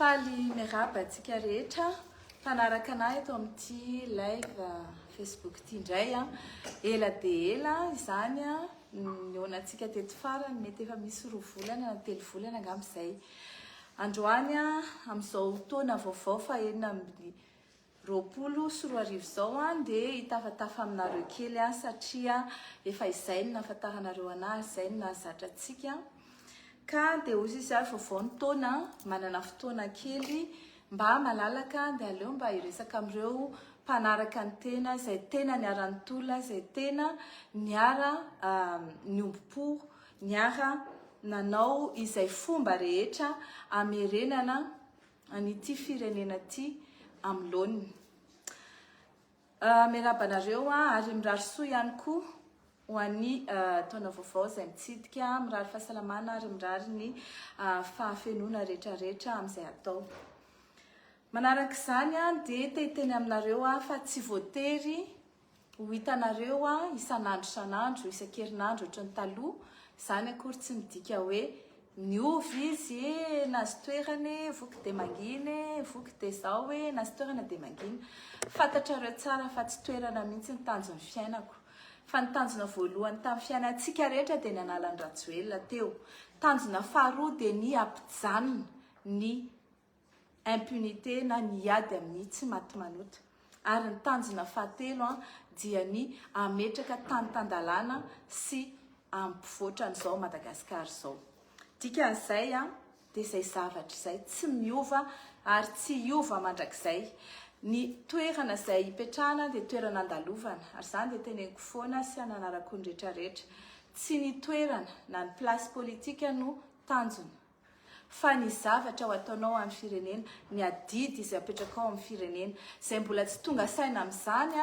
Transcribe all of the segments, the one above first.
Faly miaraba antsika rehetra mpanaraka anay eto amin'ity live Facebook ity indray a ela dia ela izany a nionantsika teto farany mety efa misy 2 volana na 3 volana angambizay androany a amin'izao taona vaovao fa enina amin'ny 20 zao a dia hitafatafa aminareo kely a satria efa izay no nahafantaranareo anazy izay no nahazatra antsika ka dia ozy izy ary vaovao ny taona manana fotoana kely mba malalaka dia aleo mba hiresaka amin'ireo mpanaraka ny tena izay tena niara-nitolona izay tena niara niompo niara nanao izay fomba rehetra amerenana an'ity firenena ity amin'ny laoniny. Miarabanareo ary mirary soa ihany koa ho an'ny taona vaovao izay mitsidika mirary fahasalamana ary mirary ny fahafenona rehetrarehetra amin'izay atao. Manaraka izany dia teteny aminareo fa tsy voatery ho hitanareo isan'andro isan'andro isan-kerinandro ohatry ny taloha izany akory tsy midika hoe niovy izy nazy toerany voky dia manginy voky dia zao hoe nazy toerana dia manginy fantatrareo tsara fa tsy toerana mihitsy ny tanjon'ny fiainako fa ny tanjona voalohany tamin'ny fiainantsika rehetra dia ny analan'ny Ratjoelina teo, tanjona faharoa dia ny ampijanona ny impunité na ny ady amin'ny tsy maty manota ary ny tanjona fahatelo dia ny ametraka tany-tandalana sy ampivoatra an'izao Madagasikara izao. Dikan'izay dia izay zavatra izay tsy miova ary tsy hiova mandrakizay. Ny toerana izay hipetrahana dia toerana andalovana ary izany dia teneniko foana sy ananarako ny rehetrarehetra tsy ny toerana na ny plasy politika no tanjona fa ny zavatra ho ataonao amin'ny firenena ny adidy izay apetraka ao amin'ny firenena izay mbola tsy tonga saina amin'izany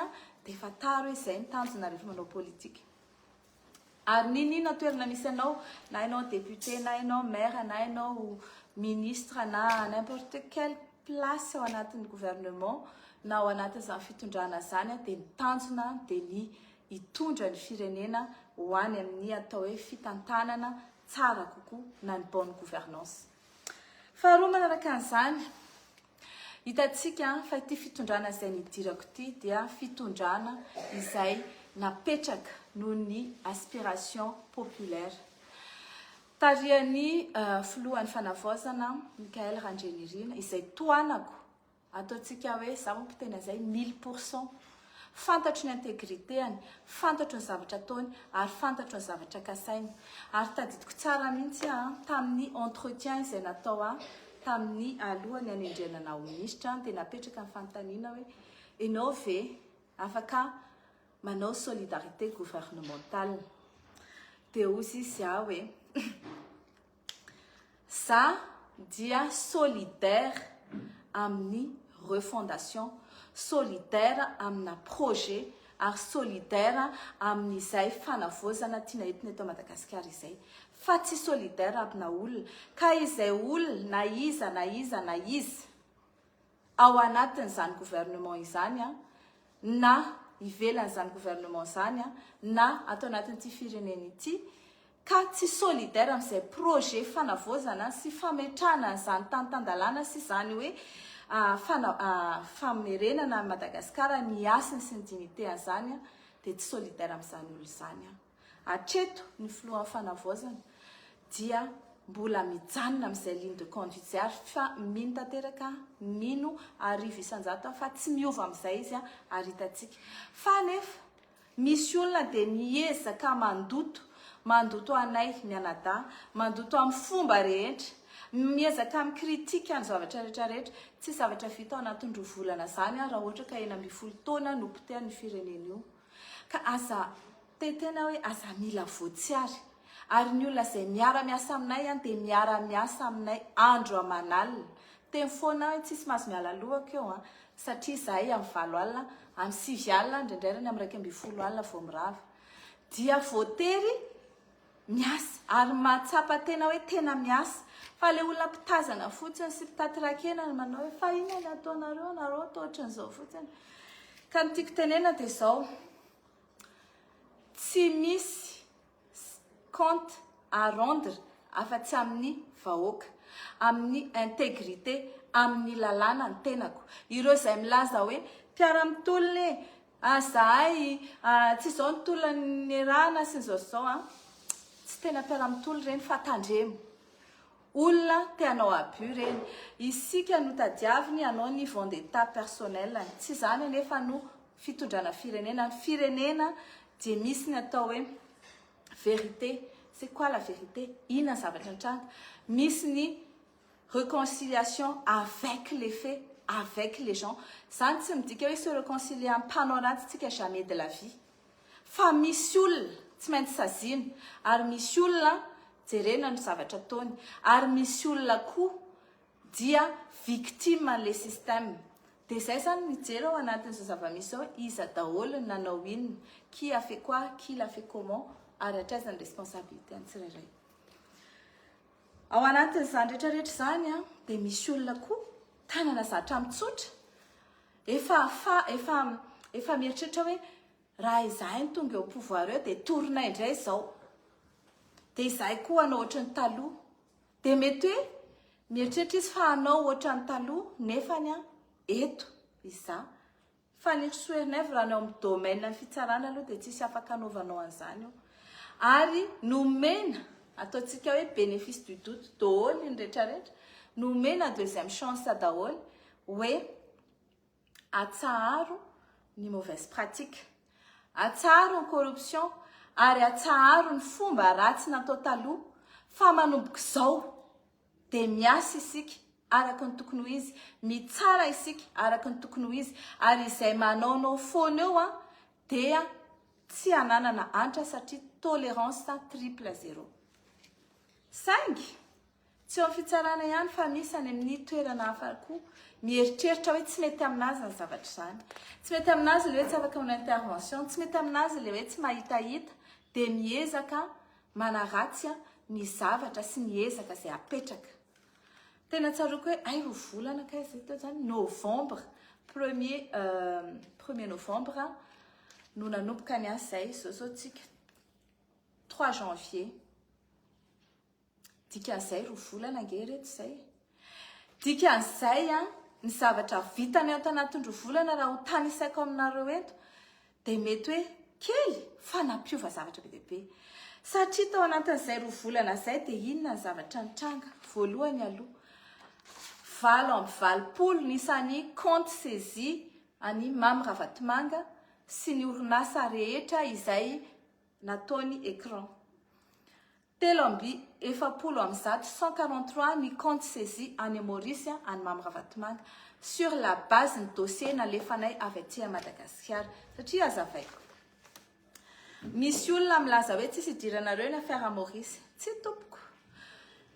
dia efa taro hoe izay ny tanjona rehefa manao politika. Ary ninona toerana misy anao na ianao député na ianao maire na ianao ministre na n'importe quelle place ao anatin'ny gouvernement na ao anatin'izany fitondrana izany dia ny tanjona dia ny hitondra ny firenena ho any amin'ny atao hoe fitantanana tsara kokoa na ny bonne gouvernance. Faharoa manaraka an'izany hitantsika fa ity fitondrana izay nidirako ity dia fitondrana izay napetraka noho ny aspiration populaire. Tarihan'ny filohan'ny fanavaozana Mikaël Randrianirina izay toanako ataontsika hoe za mampitena izay 1000% fantatro ny integritéany, fantatro ny zavatra ataony ary fantatro ny zavatra kasainy ary tadidiko tsara mihitsy tamin'ny entretien izay natao tamin'ny alohany anendrenana ho ministra dia napetraka ny fanontaniana hoe ianao ve afaka manao solidarité gouvernementale dia ozy izy hoe za dia solidaire amin'ny refondation, solidaire amina projet ary solidaire amin'izay fanavaozana tiana entina eto Madagasikara izay fa tsy solidaire amina olona ka izay olona na iza ao anatin'izany gouvernement izany na ivelan'izany gouvernement izany na atao anatin'ity firenena ity ka tsy solidaire amin'izay projet fanavaozana sy fametrahana izany tany-tandalana sy izany hoe famerenana Madagasikara ny asiny sy ny dignité an'izany dia tsy solidaire amin'izany olo izany. Hatreto ny filohan'ny fanavaozana dia mbola mijanona amin'izay ligne de conduite zay fa mino tanteraka mino arivo isan-jato fa tsy miova amin'izay izy ary hitantsika fa nefa misy olona dia miezaka mandoto anay mianadahy mandoto amin'ny fomba rehetra miezaka amin'ny kritika ny zavatra rehetrarehetra tsy zavatra vita ao anatin'ny 2 volana izany raha ohatra ka 10 taona no potehan'ny firenena io ka aza tetena hoe aza mila voatsiary ary ny olona izay miara-miasa aminay dia miara-miasa aminay andro aman'alina teny foana hoe tsisy mahazo miala lohako eo satria izahay amin'ny 7 alina amin'ny 9 alina ndraindrairany amin'ny 12 alina vao mirava dia voatery miasa ary mahatsapa tena hoe tena miasa fa le olona mpitazana fotsiny sy mpitatyrakena manao hoe fa ina ny ataonareo nareo atao ohatran'izao fotsiny ka ny tiako tenena dia izao tsy misy compte à rendre afa-tsy amin'ny vahoaka amin'ny intégrité amin'ny lalàna ny tenako. Ireo izay milaza hoe mpiara-mitolona zahay tsy izao ny tolon'ny rana sy izao tsy tena mpiara-mitolo ireny fa tandremo. Olona te hanao abus ireny. Isika no tadiaviny hanao ny vendetta personnel. Tsy izany anefa no fitondrana firenena. Ny firenena dia misy ny atao hoe vérité. C'est quoi la vérité? Inona ny zavatra nitranga? Misy ny réconciliation avec les faits, avec les gens. Zany tsy midika hoe se réconcilier amin'ny mpanao ratsy tsika jamais de la vie. Fa misy olona tsy maintsy saziana ary misy olona jerena ny zavatra ataony ary misy olona koa dia victime an'le système. Dia izay zany mijery ao anatin'izao zava-misy zao iza daholo ny nanao inona, qui a fait quoi, qui l'a fait comment, ary hatraizany responsabilité ny tsirairay. Ao anatin'izany rehetrarehetra zany dia misy olona koa tanana zatra mitsotra efa mieritreritra hoe raha izahay ny tonga eo pouvoir eo dia torina indray izao. Dia izahay koa hanao ohatran'ny taloha. Dia mety hoe mieritreritra izy fa hanao ohatran'ny taloha nefany eto iza. Fa ny soerinay raha anao amin'ny domaine ny fitsarana aloha dia tsisy afaka hanaovanao an'izany io. Ary nomena ataontsika hoe bénéfice du doute daholo ny rehetrarehetra. Nomena deuxième chance daholo hoe atsaharo ny mauvaise pratique, atsaharo ny corruption ary atsaharo ny fomba ratsy natao taloha fa manomboka izao dia miasa isika araka ny tokony ho izy, mitsara isika araka ny tokony ho izy ary izay manaonao foana eo dia tsy hananana antra satria tolérance triple zéro. Saingy tsy eo fitsarana ihany fa misy any amin'ny toerana hafa koa mieritreritra hoe tsy mety aminazy ny zavatra izany. Tsy mety aminazy ilay hoe tsy afaka amin'ny intervention, tsy mety aminazy ilay hoe tsy mahitahita dia miezaka manaratsy ny zavatra sy miezaka izay apetraka. Tena tsaroako hoe ay ro volana kay izay teo zany novembre, 1er novembre no nanomboka ny asay zao tsika 3 janvier. Dikan'izay ro volana ange reto izay. Dikan'izay ny zavatra vitany ato anatin'ny ro volana raha ho tany isaiko aminareo eto dia mety hoe kely fa nampiova zavatra be dia be. Satria tao anatin'izay ro volana izay dia inona ny zavatra nitranga? Voalohany aloha 20 nisan'ny compte saisi any Mamy Ravatomanga sy ny orinasa rehetra izay nataony écran. 143 ny compte saisi any Maurice any Mamy Ravatomanga sur la base ny dossier nalefanay avy aty à Madagasikara. Satria azavaiko misy olona milaza hoe tsisy idiranareo ny affaire Maurice. Tsy tompoko.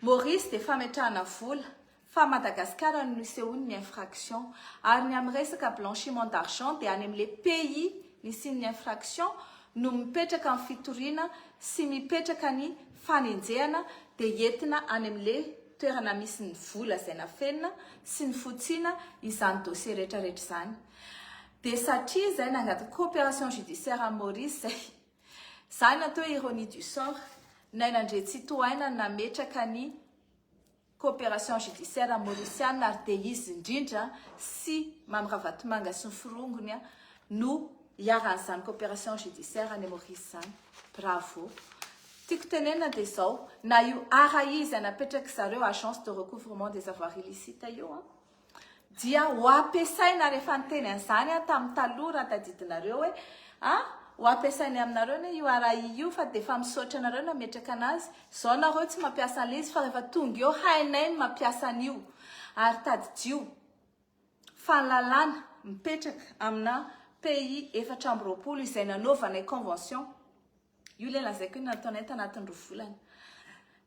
Maurice dia fametrahana vola fa Madagasikara no nisehony ny infraction ary ny amin'ny resaka blanchiment d'argent dia any amin'ilay pays nisy ny infraction no mipetraka amin'ny fitoriana sy mipetraka ny fanenjehana dia entina any amin'ilay toerana misy ny vola izay nafenina sy ny fotsiana izany dossier rehetrarehetra izany. Dia satria izay nangady coopération judiciaire à Maurice izany natao ironie du sort nainandre tsy tohaina nametraka ny coopération judiciaire mauriciana ary dia izy indrindra sy Mamy Ravatomanga sy ny firongony no iaran'izany coopération judiciaire any Maurice zany. Bravo. Tiako tenena dia izao na io ara izy anapetraka zareo agence de recouvrement des avoirs illicites io dia ho ampiasaina rehefa niteny an'izany tamin'ny taloha raha tadidinareo hoe ho ampiasainy aminareo io ara io fa dia efa misaotra anareo nametraka anazy izao nareo tsy mampiasa an'ilay izy fa rehefa tonga eo hainay ny mampiasa an'io ary tadidio fa ny lalàna mipetraka amina pays 420 izay nanaovanay convention io ilay lazaiko io nataonay tanatin'ny ro volana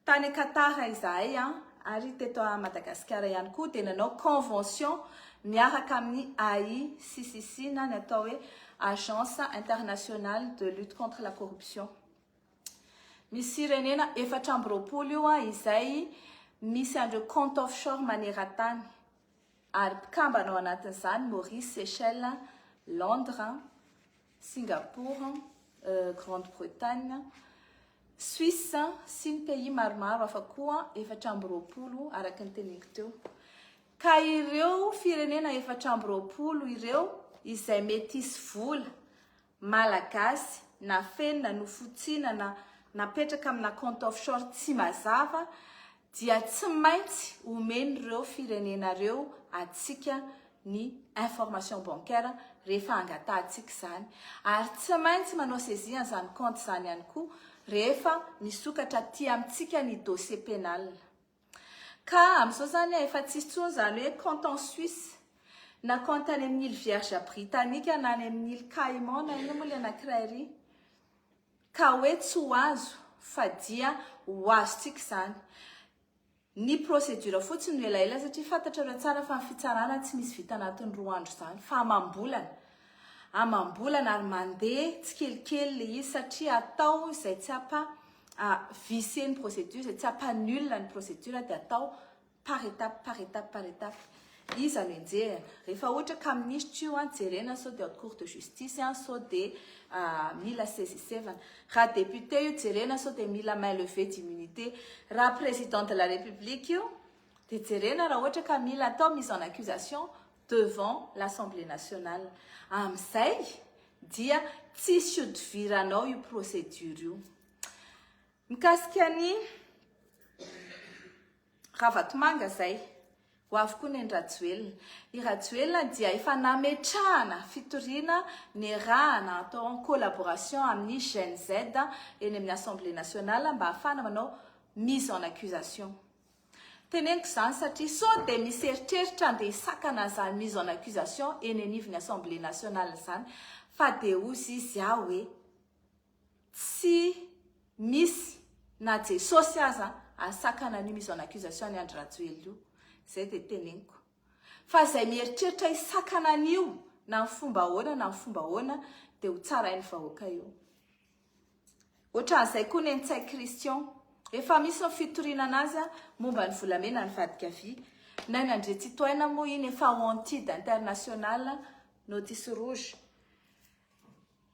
tany Qatar izahay ary teto à Madagasikara ihany koa dia nanao convention miaraka amin'ny AICCC na ny atao hoe Agence internationale de lutte contre la corruption. Misy renena 420 io izay misy andreo compte offshore maneran-tany ary mpikambana ao anatin'izany Maurice, Seychelles, Londres, Singapour, Grande-Bretagne, Suisse sy ny pays maromaro hafa koa 420 araka ny teniko teo. ka ireo firenena efatra amby roapolo ireo izay mety hisy vola malagasy na feno na nofotsiana na napetraka amina compte offshore tsy mazava dia tsy maintsy omen'ireo firenenareo atsika ny information bancaire rehefa angatahantsika izany ary tsy maintsy manao saisie an'izany compte izany ihany koa rehefa misokatra aty amintsika ny dossier pénal. Ka amin'izao zany efa tsisy tsony zany hoe compte en Suisse na compte any amin'ny île Vierge britannique na any amin'ny île Caïman na ino moa le anankiray ry ka hoe tsy ho azo fa dia ho azontsika izany. Ny procédure fotsiny no elaela satria fantatrareo tsara fa ny fitsarana tsy misy vita anatin'ny 2 andro zany fa amam-bolana ary mandeha tsy kelikely le izy satria atao izay tsy vicier ny procédure izay tsy hampanulina ny procédure dia atao par étape iza no enjehana rehefa ohatra ka ministre io jerena sao dia haute cour de justice sao dia mila saisissevana raha député io jerena sao dia mila main levée d'immunité raha président de la république io dia jerena raha ohatra ka mila atao mise en accusation devant l'Assemblée nationale. Amin'izay dia tsisy hodiviranao io procédure io. Mikasika ny Ravatomanga zay ho avy koa ny Rajoelina. I Rajoelina dia efa nametrahana fitoriana ny rahana atao en collaboration amin'ny Gen Z eny amin'ny Assemblée nationale mba ahafana manao mise en accusation. Teneniko izany satria sao dia misy eritreritra andeha hisakana izany mise en accusation eny anivon'ny Assemblée nationale izany fa dia ozy izy hoe tsy misy na Jesosy aza asakana ny mise en accusation ny Andry Rajoelina io. Zay dia teneniko. Fa izay mieritreritra hisakana an'io na ny fomba ahoana dia ho tsarain'ny vahoaka io. Ohatran'izay koa ny Ntsay Christian efa misy ny fitoriana anazy momba ny volamena ny vadika vy na ny André Tsitohaina moa iny efa hantide international notice rouge.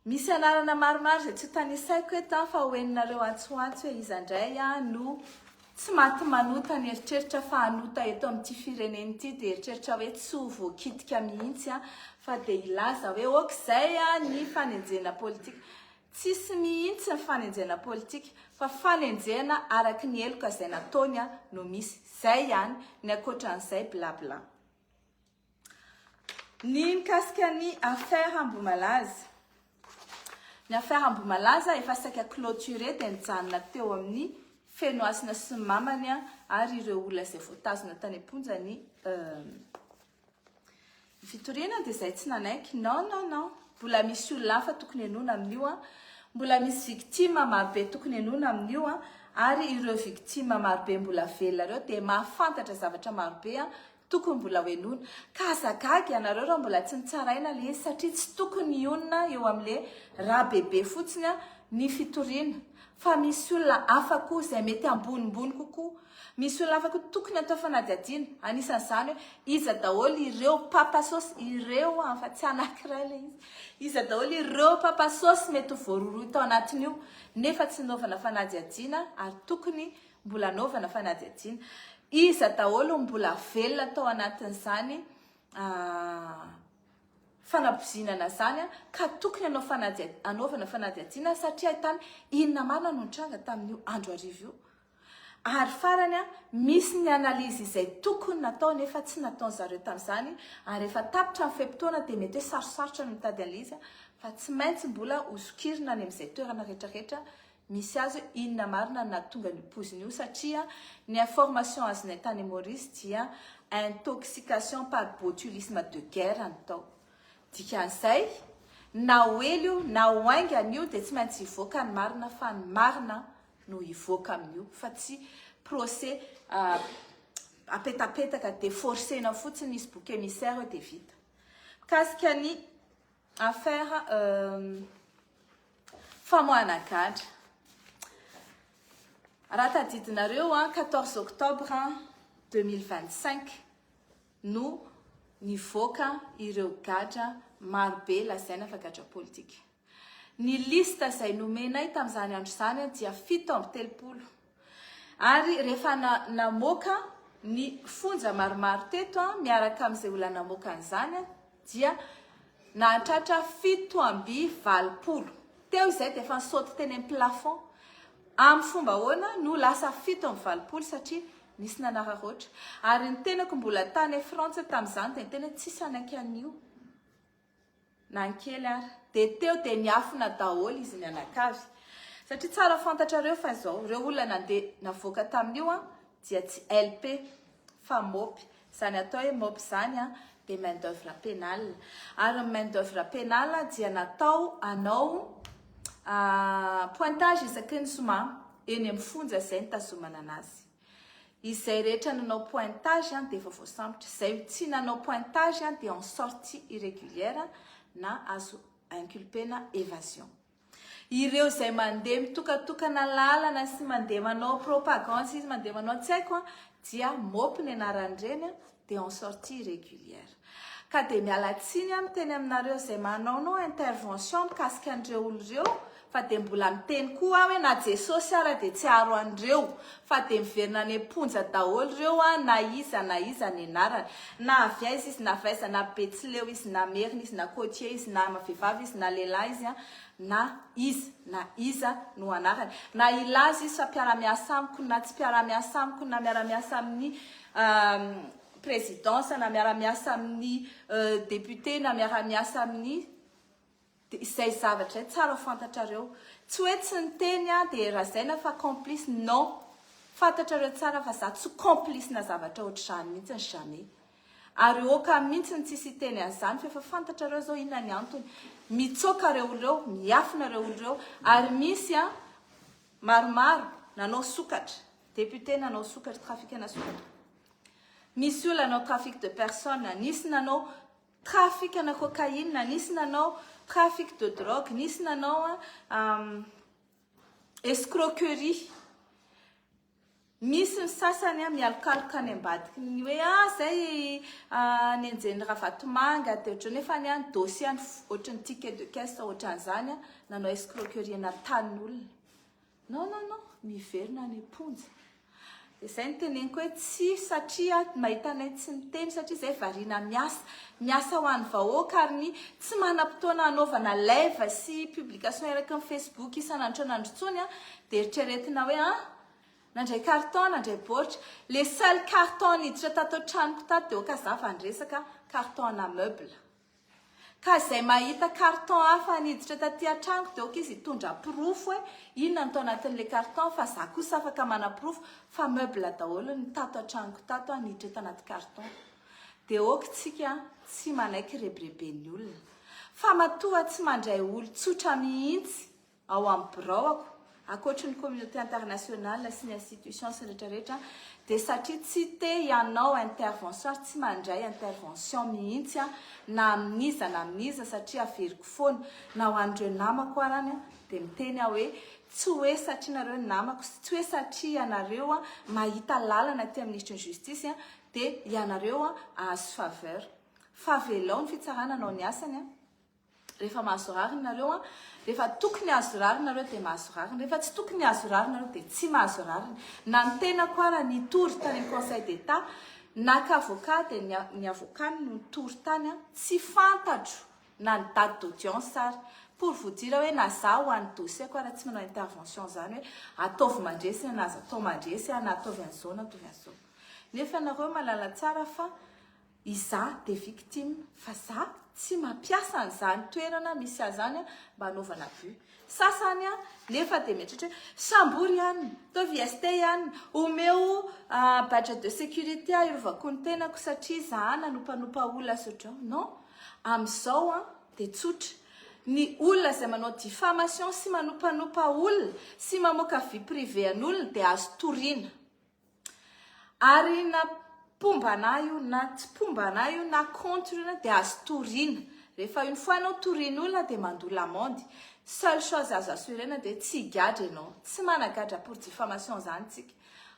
Misy anarana maromaro izay tsy tanisaiko eto fa hoeninareo antsoantso hoe iza indray no tsy maty manota ny eritreritra fa hanota eto amin'ity firenena ity dia eritreritra hoe tsy ho voakitika mihitsy fa dia ilaza hoe okizay ny fanenjena politika. Tsisy mihitsy ny fanenjena politika fa fanenjena araky ny heloka izay nataony no misy zay ihany ny ankoatran'izay blabla. Ny mikasika ny affaire Ambomalaza. Ny affaire Ambomalaza efa saika clôturé dia nijanona teo amin'ny Fenoasina sy ny mamany ary ireo olona izay voatazona tany am-ponja ny fitoriana dia izay tsy nanaiky. Non. Mbola misy olona hafa tokony henoina amin'io mbola misy victime marobe tokony henoina amin'io ary ireo victime marobe mbola velona reo dia mahafantatra zavatra marobe tokony mbola hoenona ka azagagy ianareo raha mbola tsy nitsaraina le izy satria tsy tokony honina eo amin'le raha bebe fotsiny ny fitoriana fa misy olona hafa koa izay mety ambonimbony kokoa. Misy olona hafa koa tokony atao fanadihadiana anisan'izany hoe iza daholo ireo papasosy ireo fa tsy anankiray le iza daholo ireo papasosy mety voaroroy tao anatin'io nefa tsy naovana fanadihadiana ary tokony mbola naovana fanadihadiana. Iza daholo mbola velona tao anatin'izany fanabozinana zany ka tokony anaovana fanadihadiana satria ahitana inona marina no nitranga tamin'io andro arivo io. Ary farany misy ny analizy izay tokony natao nefa tsy nataony zareo tamin'izany ary efa tapitra ny feim-potoana dia mety hoe sarosarotra no mitady an'ilay fa tsy maintsy mbola hosokirina any amin'izay toerana rehetrarehetra misy azy inona marina na tonga ny poziny io satria ny information azonay tany Maurice dia intoxication par botulisme de guerre natao. Dikan'izay na hoely io na hoainga an'io dia tsy maintsy hivoaka ny marina fa ny marina no hivoaka amin'io fa tsy procès apetapetaka dia forcena fotsiny izy bouc émissaire dia vita. Mikasika ny affaire famoahana gadra. Raha tadidinareo 14 octobre 2025 no nivoaka ireo gadra marobe lazaina fa gadra politika. Ny lista izay nomenay tamin'izany andro izany dia 7 amby telopolo. Ary rehefa namoaka ny fonja maromaro teto miaraka amin'izay olona namoaka an'izany dia nahatratra 720. Teo izay dia efa nisaoty teny amin'ny plafond. Amin'ny fomba ahoana no lasa 720 satria nisy nanararoatra. Ary ny tenako mbola tany Frantsa tamin'izany dia ny tena tsisy anaky an'io. Na ny kely ary. Dia teo dia niafina daholo izy ny anakavy. Satria tsara fantatrareo fa izao, ireo olona nandeha navoaka tamin'io dia tsy LP fa MOP. Izany atao hoe MOP izany dia main d'œuvre pénale. Ary main d'œuvre pénale dia natao anao pointage isaky ny zoma eny amin'ny fonja izay nitazomana anazy. Izay rehetra nanao pointage dia efa voasambotra. Izay tsy nanao pointage dia en sortie irrégulière na azo inculpena évasion. Ireo izay mandeha mitokatokana lalana sy mandeha manao propagande izy mandeha manao tsy haiko dia MOP ny anaran'ireny dia en sortie irrégulière. Ka dia miala tsiny miteny aminareo izay manao intervention mikasika an'ireo olona ireo fa dia mbola miteny koa hoe na Jesosy ara dia tsy aro an'ireo fa dia miverina ny amponja daholo ireo na iza ny anarany na aviaiza izy na vaiza na betsileo izy na merina izy na côtier izy na mavehivavy izy na lehilahy izy na iza no anarany na ilazy izy fa mpiara-miasa amiko na tsy mpiara-miasa amiko na miara-miasa amin'ny présidence na miara-miasa amin'ny député na miara-miasa amin'ny izay zavatra tsara fantatrareo tsy hoe tsy niteny dia razaina fa complice non fantatrareo tsara fa za tsy complice na zavatra ohatr'izany mihitsy ny jamais ary oka mihitsy ny tsisy teny an'izany fa efa fantatrareo zao inona ny antony mitsoka reo olonireo miafina reo olonireo ary misy maromaro nanao sokatra député nanao sokatra trafic na sokatra misy olona nanao trafic de personnes nisy nanao trafic na cocaïne nisy nanao trafic de drogue nisy nanao escroquerie misy ny sasany mialokaloka any ambadiky ny hoe zay ny anjeny Ravatomanga dia ohatran'ny nefa ny dossier ohatran'ny ticket de caisse ohatran'izany nanao escroquerie na tanin'olona non miverina ny amponja. Izay ny teneniko hoe tsy satria mahita anay tsy niteny satria izay variana miasa ho an'ny vahoaka ary ny tsy manam-potoana hanaovana live sy publication eraky amin'ny Facebook isan'andro nandrotsony dia eritreretina hoe nandray carton nandray baoritra le seul carton niditra tato an-tranoko tato dia oka za fa ndresaka carton na meuble ka izay mahita carton hafa niditra taty an-tranoko dia oka izy hitondra proof hoe inona no tao anatin'le carton fa za kosa afaka mana proof fa meuble daholo ny tato an-tranoko tato niditra tanaty carton dia oka tsika tsy manaiky rebreben'ny olona fa matoa tsy mandray olo tsotra mihitsy ao amin'ny biraoko akoatra ny communauté internationale sy ny institution sy rehetrarehetra dia satria tsy te ianao intervention tsy mandray intervention mihitsy na amin'iza satria averiko foana na ho an'ireo namako arany dia miteny hoe tsy hoe satria nareo namako tsy hoe satria ianareo mahita lalana aty amin'ny ministre ny justice dia ianareo ahazo faveur fa velao ny fitsarana anao ny asany rehefa mahazo rariny nareo rehefa tokony azo rariny nareo dia mahazo rariny rehefa tsy tokony azo rariny nareo dia tsy mahazo rariny na ny tenako ara nitory tany amin'ny conseil d'état nak'avocat dia ny avocat no nitory tany tsy fantatro na ny date d'audience ary pour vous dire hoe na za ho an'ny dossier ko ara tsy manao intervention zany hoe ataovy mandresy na azo atao mandresy na ataovy an'izao na ataovy an'izao nefa nareo malala tsara fa iza dia victime fa za tsy mampiasa an'izany toerana misy azany mba hanaovana bu sasany nefa dia mieritratra hoe sambory ihany taovy ST ihany omeo budget de sécurité irovako ny tenako satria za nanompa olona sotrao non amin'izao dia tsotra ny olona izay manao diffamation sy manompa olona sy mamoaka vie privé an'olona dia azo toriana ary na pombana io na tsy pombana io na contre dia azo toriana rehefa une fois anao toriana olona dia mandola amende seule chose azo assurena dia tsy gadra ianao tsy managadra pour diffamation zany tsika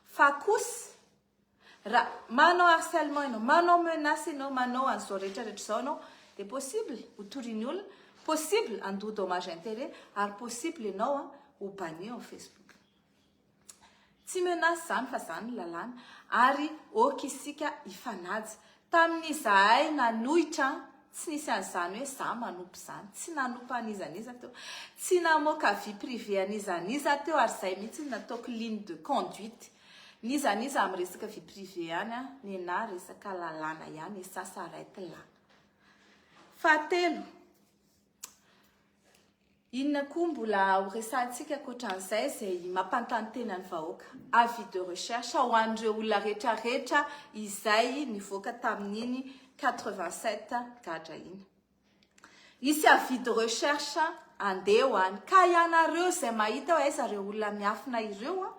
fa kosa raha manao harcèlement ianao manao menace ianao manao an'izao rehetrarehetra izao ianao dia possible ho toriana olona possible handoa dommage intérêt ary possible ianao ho banni en Facebook tsy menace zany fa zany lalàna ary oka isika ifanaja tamin'izahay nanohitra tsy nisy an'izany hoe za manompo zany tsy nanompo an'izaniza teo tsy namoaka vie privé an'izaniza teo ary zay mihitsy nataoko ligne de conduite n'izaniza amin'ny resaka vie privé ihany ny na resaka lalàna ihany et ça s'arrête là. Fahatelo, inona koa mbola ho resantsika ankoatran'izay zay mampanontany tena ny vahoaka avis de recherche ho an'ireo olona rehetrarehetra izay nivoaka tamin'iny 87 gadra iny. Isy avis de recherche andeha ho any ka ianareo zay mahita hoe zareo olona miafina ireo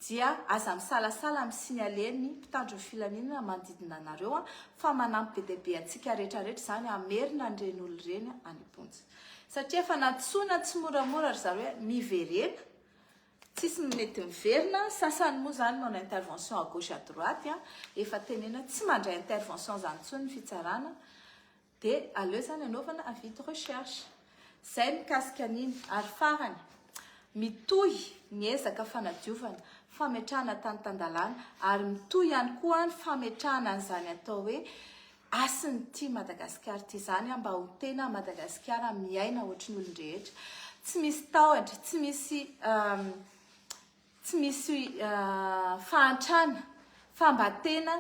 dia aza misalasala misignaleny mpitandro filaminana manodidina anareo fa manampy be dia be antsika rehetrarehetra zany amerina an'ireny olo ireny any satria efa natsoina tsy moramora ry zareo hoe miverena tsisy mety miverina sasany moa zany manao intervention à gauche à droite efa tenena tsy mandray intervention zany tsony fitsarana dia aleo zany anaovana avis de recherche zay mikasika an'iny ary farany mitohy miezaka fanadiovana fametrahana tany-tandalana ary mitohy ihany koa ny fametrahana an'izany atao hoe asiny ty Madagasikara ty zany mba ho tena Madagasikara miaina ohatry ny olon-drehetra tsy misy tahotra tsy misy fahantrana fambatena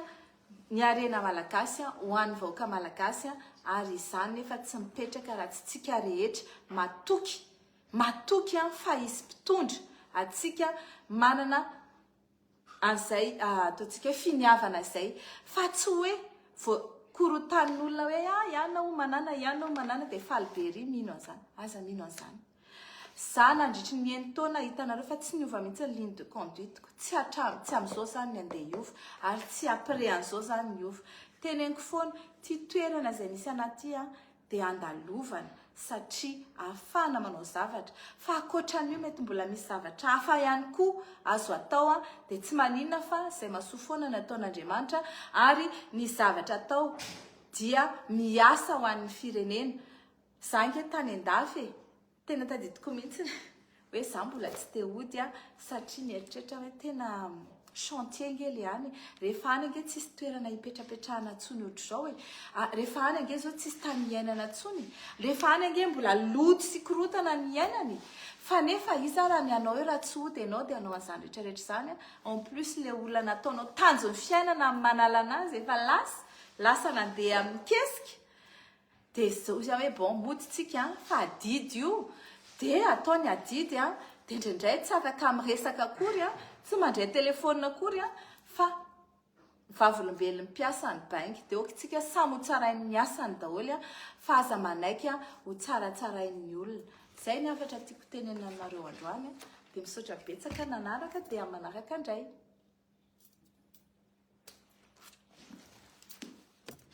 ny arena malagasy ho an'ny vahoaka malagasy ary izany nefa tsy mipetraka raha tsy tsika rehetra matoky fa hisy mpitondra atsika manana an'izay ataontsika hoe finiavana zay fa tsy hoe korotanin'olona hoe ianao manana dia falibery mino an'izany aza mino an'izany za nandritry ny eny taona hitanareo fa tsy niova mihitsy ny ligne de conduite tsy amin'izao zany ny andeha hiova ary tsy après an'izao zany ny ova teneniko foana ty toerana izay misy anaty dia andalovana satria ahafahana manao zavatra fa ankoatran'io mety mbola misy zavatra hafa ihany koa azo atao dia tsy maninona fa izay mahasoa foana nataon'Andriamanitra ary ny zavatra atao dia miasa ho an'ny firenena zange tany an-dafy tena tadidiko mihitsy hoe za mbola tsy te hody satria mieritreritra hoe tena chantier ngely ihany rehefa any ange tsisy toerana hipetrapetrahana tsony ohatr'izao rehefa any ange zao tsisy tany iainana tsony rehefa any ange mbola loto sy korotana ny iainany fa nefa iza raha mianao hoe raha tsy hody ianao dia anao an'izany rehetrarehetra zany en plus le olona nataonao tanjon'ny fiainana amin'ny manala anazy efa lasa nandeha amin'ny kesika dia zao izy hoe bon mody tsika fa adidy io dia ataony adidy dia indraindray tsy afaka miresaka akory tsy mandray telefônina akory fa vavolombelon'ny mpiasa ny banky dia okitsika samy ho tsarain'ny miasany daholo fa aza manaiky ho tsaratsarain'ny olona zay ny afatra tiako tenena aminareo androany dia misaotra betsaka nanaraka dia manaraka indray